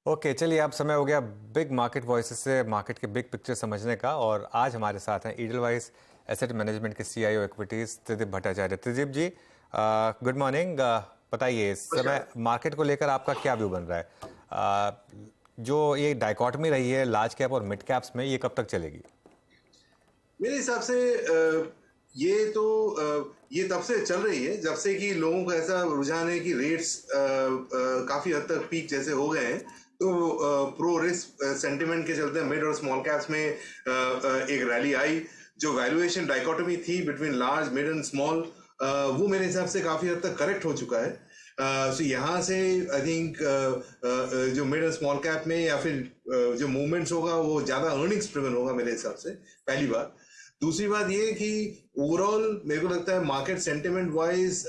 Okay, चलिए अब समय हो गया बिग मार्केट वॉइसेस से मार्केट के बिग पिक्चर समझने का। और आज हमारे साथ हैं ईडलवाइज एसेट मैनेजमेंट के सीईओ इक्विटीज त्रिदीप भट्टाचार्य। त्रिदीप जी, गुड मॉर्निंग। बताइए इस समय मार्केट को लेकर आपका क्या व्यू बन रहा है? जो ये डाइकॉटमी रही है लार्ज कैप और मिड कैप्स में, ये कब तक चलेगी? मेरे हिसाब से ये तब से चल रही है जब से कि लोगों का ऐसा रुझान है कि रेट्स काफी हद तक पीक जैसे हो गए हैं। तो प्रो रिस्क सेंटिमेंट के चलते मिड और स्मॉल कैप्स में एक रैली आई। जो वैल्यूएशन डाइकोटमी थी between large mid and small, वो मेरे हिसाब से काफी हद तक करेक्ट हो चुका है। सो यहाँ से आई थिंक जो मिड एंड स्मॉल कैप में या फिर जो मूवमेंट्स होगा वो ज्यादा अर्निंग्स ड्रिवन होगा मेरे हिसाब से, पहली बात। दूसरी बात ये कि ओवरऑल मेरे को लगता है मार्केट सेंटिमेंट वाइज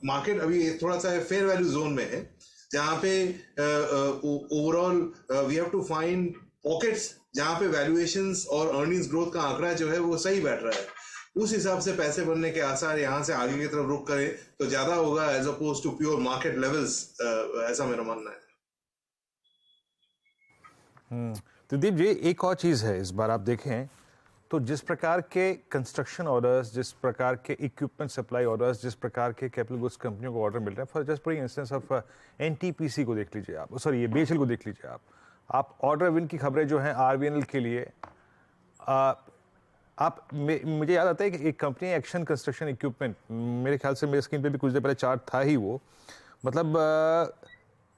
मार्केट अभी थोड़ा सा फेयर वैल्यू जोन में है, जहाँ पे overall we have to find pockets जहाँ पे वैल्यूएशंस और अर्निंग्स ग्रोथ का आंकड़ा जो है वो सही बैठ रहा है। उस हिसाब से पैसे बनने के आसार यहाँ से आगे की तरफ रुक करें तो ज्यादा होगा as opposed to pure market levels, ऐसा मेरा मानना है। तो दीप जी, एक और चीज़ है, इस बार आप देखें तो जिस प्रकार के कंस्ट्रक्शन ऑर्डर्स, जिस प्रकार के इक्विपमेंट सप्लाई ऑर्डर्स, जिस प्रकार के कैपिटल गुड्स कंपनियों को ऑर्डर मिल रहे हैं, for just for instance of NTPC को देख लीजिए आप, सॉरी ये बीएचईएल को देख लीजिए आप ऑर्डर विन की खबरें जो हैं आरवीएनएल के लिए, मुझे याद आता है कि एक कंपनी एक्शन कंस्ट्रक्शन इक्विपमेंट, मेरे ख्याल से मेरे स्क्रीन पे भी कुछ देर पहले चार्ट था ही वो, मतलब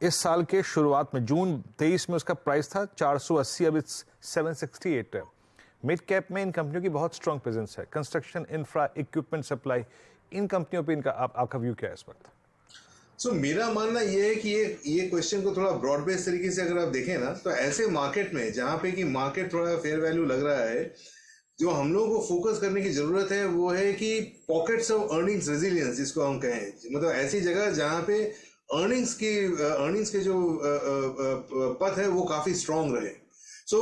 इस साल के शुरुआत में जून 23 में उसका प्राइस था 480, अब इट्स 768 है। मिड कैप में इन कंपनियों की बहुत स्ट्रॉन्ग प्रेजेंस है, कंस्ट्रक्शन, इंफ्रा, इक्विपमेंट सप्लाई, इन कंपनियों पे इनका आपका व्यू क्या है इस वक्त? सो मेरा मानना ये है कि ये क्वेश्चन को थोड़ा ब्रॉड बेस्ड तरीके से अगर आप देखें ना, तो ऐसे मार्केट में जहाँ पे कि मार्केट थोड़ा फेयर वैल्यू लग रहा है, जो हम लोगों को फोकस करने की जरूरत है वो है कि पॉकेट्स ऑफ अर्निंग्स रेजिलियंस, जिसको हम कहें, मतलब ऐसी जगह जहाँ पे अर्निंग्स के जो पथ है वो काफी स्ट्रांग रहे। सो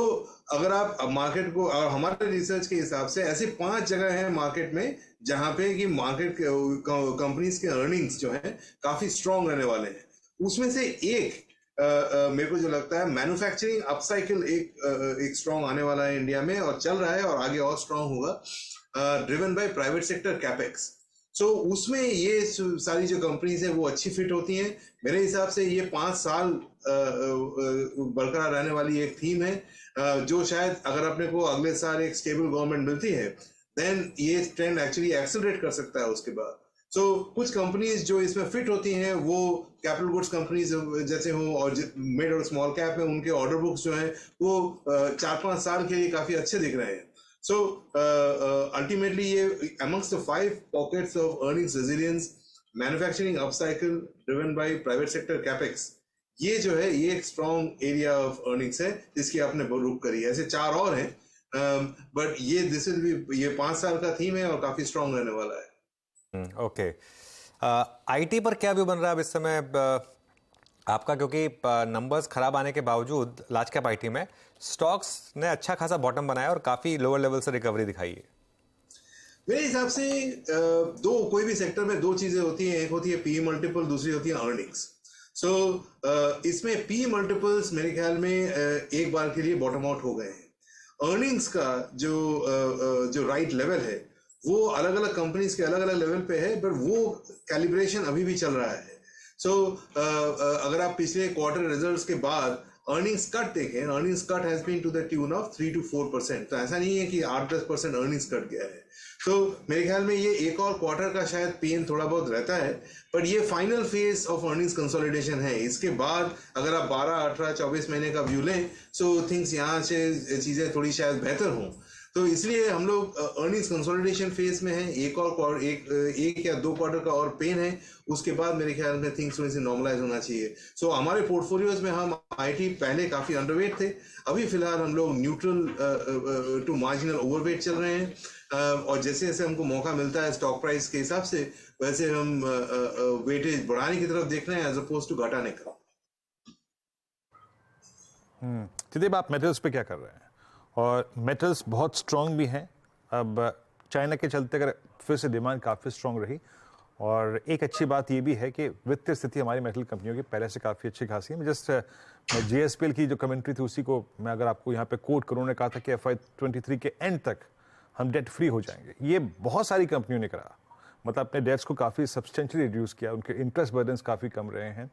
अगर आप मार्केट को, और हमारे रिसर्च के हिसाब से ऐसे 5 जगह हैं मार्केट में जहां पे कि मार्केट कंपनीज के अर्निंग्स जो हैं काफी स्ट्रांग रहने वाले हैं। उसमें से एक मेरे को जो लगता है मैन्युफैक्चरिंग अपसाइकिल एक स्ट्रांग आने वाला है इंडिया में, और चल रहा है और आगे और स्ट्रांग होगा, driven by private sector capex. So उसमें ये सारी जो कंपनीज है वो अच्छी फिट होती हैं। मेरे हिसाब से ये 5 साल बरकरार रहने वाली एक थीम है, जो शायद अगर अपने को अगले साल एक स्टेबल गवर्नमेंट मिलती है देन ये ट्रेंड एक्चुअली एक्सेलरेट कर सकता है उसके बाद। सो कुछ कंपनीज जो इसमें फिट होती हैं वो कैपिटल गुड्स कंपनीज जैसे हो, और मिड और स्मॉल कैप में उनके ऑर्डर बुक्स जो हैं वो 4-5 साल के लिए काफी अच्छे दिख रहे हैं। So ultimately, amongst the 5 pockets of earnings resilience, manufacturing upcycle driven by private sector capex, ये जो है ये एक strong area of earnings है जिसकी आपने रुक करी है। ऐसे 4 और हैं, बट ये 5 साल का थीम है और काफी स्ट्रांग रहने वाला है। ओके, आईटी पर क्या व्यू बन रहा है अब इस समय आपका? क्योंकि नंबर्स खराब आने के बावजूद लार्ज कैप आईटी में स्टॉक्स ने अच्छा खासा बॉटम बनाया और काफी लोअर लेवल से रिकवरी दिखाई है। मेरे हिसाब से कोई भी सेक्टर में 2 चीजें होती हैं, एक होती है पी मल्टीपल, दूसरी होती है अर्निंग्स। सो इसमें पी मल्टीपल्स मेरे ख्याल में एक बार के लिए बॉटम आउट हो गए हैं। अर्निंग्स का जो राइट लेवल है वो अलग अलग कंपनीज के अलग अलग लेवल पे है, बट वो कैलिब्रेशन अभी भी चल रहा है। सो अगर आप पिछले क्वार्टर रिजल्ट्स के बाद अर्निंग्स कट देखें, earnings cut has been to the tune of 3 to 4%। तो ऐसा नहीं है कि 8-10% अर्निंग्स कट गया है। तो मेरे ख्याल में ये एक और क्वार्टर का शायद पेन थोड़ा बहुत रहता है, पर ये final phase of earnings consolidation है। इसके बाद अगर आप 12, 18, 24 महीने का व्यू लें, सो थिंग्स यहाँ से चीजें थोड़ी शायद बेहतर हों। तो इसलिए हम लोग अर्निंग्स कंसोलिडेशन फेज में हैं। एक या 2 क्वार्टर का और पेन है, उसके बाद मेरे ख्याल में थिंग्स थोड़ी सी नॉर्मलाइज होना चाहिए। सो हमारे पोर्टफोलियोज में हम आईटी पहले काफी अंडरवेट थे, अभी फिलहाल हम लोग न्यूट्रल टू मार्जिनल ओवरवेट चल रहे हैं, और जैसे जैसे हमको मौका मिलता है स्टॉक प्राइस के हिसाब से, वैसे हम वेटेज बढ़ाने की तरफ देख रहे हैं एज अपोज टू घटाने का। त्रिदीप, आप मेटल्स पे क्या कर रहे हैं? और मेटल्स बहुत स्ट्रॉन्ग भी हैं, अब चाइना के चलते अगर फिर से डिमांड काफ़ी स्ट्रॉन्ग रही, और एक अच्छी बात ये भी है कि वित्तीय स्थिति हमारी मेटल कंपनियों की पहले से काफ़ी अच्छी खासी है। मैं JSPL की जो कमेंट्री थी उसी को मैं अगर आपको यहाँ पे कोट करूँ, उन्होंने कहा था कि FY23 के एंड तक हम डेट फ्री हो जाएंगे। ये बहुत सारी कंपनियों ने करा, मतलब अपने डेट्स को काफ़ी सब्सटेंशियली रिड्यूस किया, उनके इंटरेस्ट बर्डन्स काफ़ी कम रहे हैं।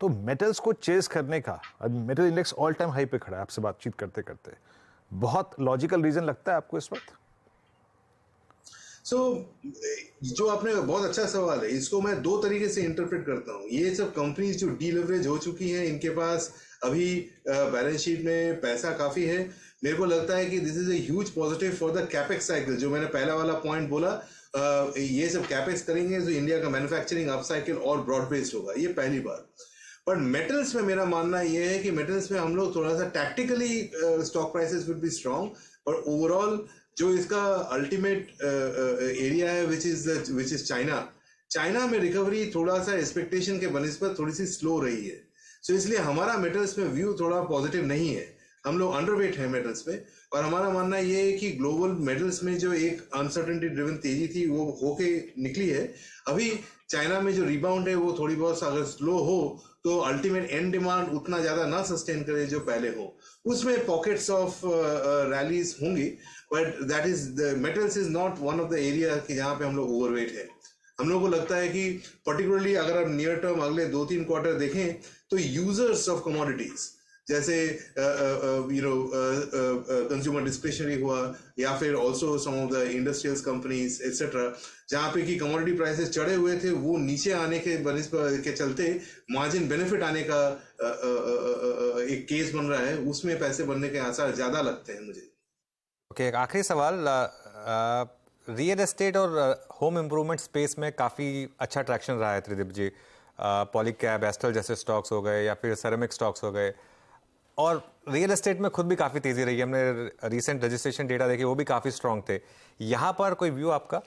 तो मेटल्स को चेस करने का metal index all time high पे खड़ा है आपसे बातचीत करते करते। बहुत लॉजिकल रीजन लगता है आपको इस वक्त? जो आपने बहुत अच्छा सवाल है, इसको मैं दो तरीके से इंटरप्रेट करता हूँ। ये सब कंपनीज जो डीलेवरेज हो चुकी हैं, इनके पास अभी बैलेंस शीट में पैसा काफी है। मेरे को लगता है कि this is a huge positive for the capex cycle. जो मैंने पहला वाला पॉइंट बोला, ये सब कैपेक्स करेंगे तो इंडिया का मैन्युफैक्चरिंग अप साइकिल और ब्रॉड बेस्ड होगा, ये पहली बात। पर मेटल्स में मेरा मानना ये है कि मेटल्स में हम लोग थोड़ा सा tactically stock prices will be strong, और ओवरऑल जो इसका अल्टीमेट एरिया है विच इज चाइना में रिकवरी थोड़ा सा एक्सपेक्टेशन के बनिस्बत थोड़ी सी स्लो रही है। सो इसलिए हमारा मेटल्स में व्यू थोड़ा पॉजिटिव नहीं है। हम लोग अंडरवेट है मेटल्स में, और हमारा मानना ये है कि ग्लोबल मेटल्स में जो एक अनसर्टेनिटी ड्रिवन तेजी थी वो होके निकली है। अभी चाइना में जो रिबाउंड है वो थोड़ी बहुत अगर स्लो हो तो अल्टीमेट एंड डिमांड उतना ज्यादा ना सस्टेन करे जो पहले हो, उसमें पॉकेट्स ऑफ रैलीज होंगी। But that is the metals is not one of the area कि जहाँ पे हम लोग ओवरवेट है। हम लोग को लगता है कि पर्टिकुलरली अगर आप नियर टर्म अगले 2-3 क्वार्टर देखें तो यूजर्स ऑफ कमोडिटीज जैसे कंज्यूमर डिस्क्रिशनरी हुआ, या फिर also some of the industrials companies etcetera, जहाँ पे कि कमोडिटी प्राइसेस चढ़े हुए थे, वो नीचे आने के चलते मार्जिन बेनिफिट आने का एक केस बन रहा है, उसमें पैसे बनने के आसार ज्यादा लगते हैं मुझे। ओके, एक आखिरी सवाल, रियल एस्टेट और होम इम्प्रूवमेंट स्पेस में काफ़ी अच्छा ट्रैक्शन रहा है त्रिदीप जी। पॉलीकैब, एस्ट्रल जैसे स्टॉक्स हो गए या फिर सेरेमिक स्टॉक्स हो गए, और रियल एस्टेट में खुद भी काफ़ी तेज़ी रही है। हमने रिसेंट रजिस्ट्रेशन डेटा देखे, वो भी काफ़ी स्ट्रांग थे। यहाँ पर कोई व्यू आपका?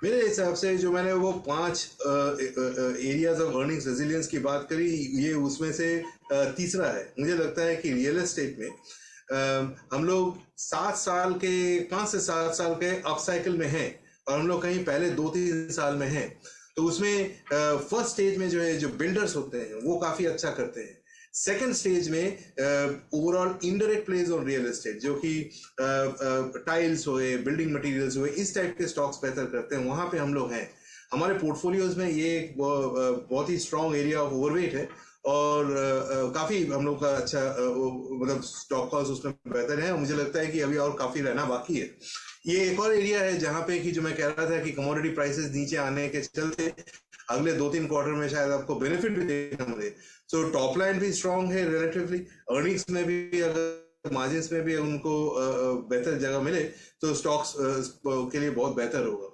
मेरे हिसाब से जो मैंने वो 5 एरियाज ऑफ अर्निंग्स रेजिलियंस की बात करी, ये उसमें से तीसरा है। मुझे लगता है कि रियल एस्टेट में हम लोग 5 से 7 साल के अप साइकिल में हैं, और हम लोग कहीं पहले 2-3 साल में हैं। तो उसमें फर्स्ट स्टेज में जो है, जो बिल्डर्स होते हैं वो काफी अच्छा करते हैं। सेकेंड स्टेज में overall indirect plays on real estate, जो कि टाइल्स हुए, बिल्डिंग मटेरियल्स हुए, इस टाइप के स्टॉक्स बेहतर करते हैं, वहां पे हम लोग हैं। हमारे पोर्टफोलियोज में ये एक बहुत ही स्ट्रॉन्ग एरिया ऑफ ओवरवेट है, और काफी हम लोग का अच्छा मतलब स्टॉक कॉस्ट उसमें बेहतर है। और मुझे लगता है कि अभी और काफी रहना बाकी है। ये एक और एरिया है जहां पे कि जो मैं कह रहा था कि कमोडिटी प्राइसेस नीचे आने के चलते अगले 2-3 क्वार्टर में शायद आपको बेनिफिट भी देखना मिले। सो टॉप लाइन भी स्ट्रांग है रिलेटिवली, अर्निंग्स में भी अगर मार्जिन्स में भी उनको बेहतर जगह मिले तो स्टॉक्स के लिए बहुत बेहतर होगा।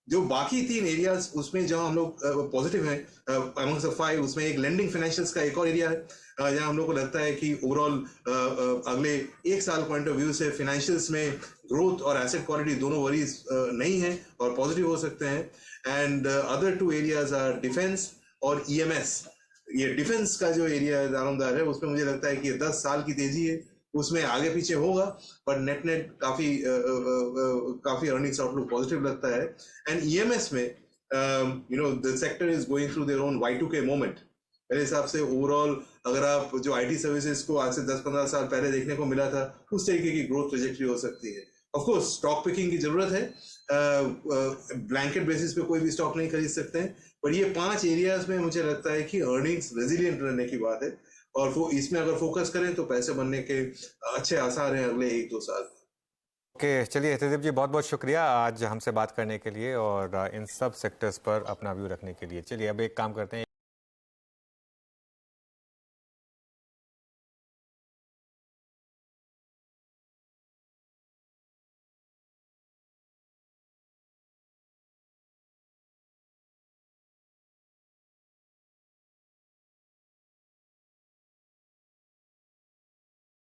जो बाकी 3 एरियाज उसमें जहां हम लोग पॉजिटिव हैं अमंग्स द 5, उसमें एक लेंडिंग फाइनेंशियल्स का एक और एरिया है जहां हम लोग को लगता है कि ओवरऑल अगले 1 साल पॉइंट ऑफ व्यू से फाइनेंशियल्स में ग्रोथ और एसेट क्वालिटी दोनों वरीज नहीं है और पॉजिटिव हो सकते हैं। And other 2 areas are defence और EMS। ये डिफेंस का जो एरिया दारोमदार है, उसमें मुझे लगता है कि 10 साल की तेजी है, उसमें आगे पीछे होगा, पर नेट काफी अर्निंग्स आउटलुक पॉजिटिव लगता है। एंड EMS में the sector is going through their own Y2K moment. मेरे हिसाब से ओवरऑल अगर आप जो IT सर्विसेज को आज से 10-15 साल पहले देखने को मिला था, उस तरीके की ग्रोथ ट्रेजेक्टरी हो सकती है। ऑफ कोर्स स्टॉक पिकिंग की जरूरत है, ब्लैंकेट बेसिस पे कोई भी स्टॉक नहीं खरीद सकते हैं, पर ये 5 एरियाज में मुझे लगता है कि अर्निंग्स रेजिलिएंट रहने की बात है, और इसमें अगर फोकस करें तो पैसे बनने के अच्छे आसार हैं अगले 1-2 साल। ओके, चलिए त्रिदीप जी, बहुत बहुत शुक्रिया आज हमसे बात करने के लिए और इन सब सेक्टर्स पर अपना व्यू रखने के लिए। चलिए अब एक काम करते हैं।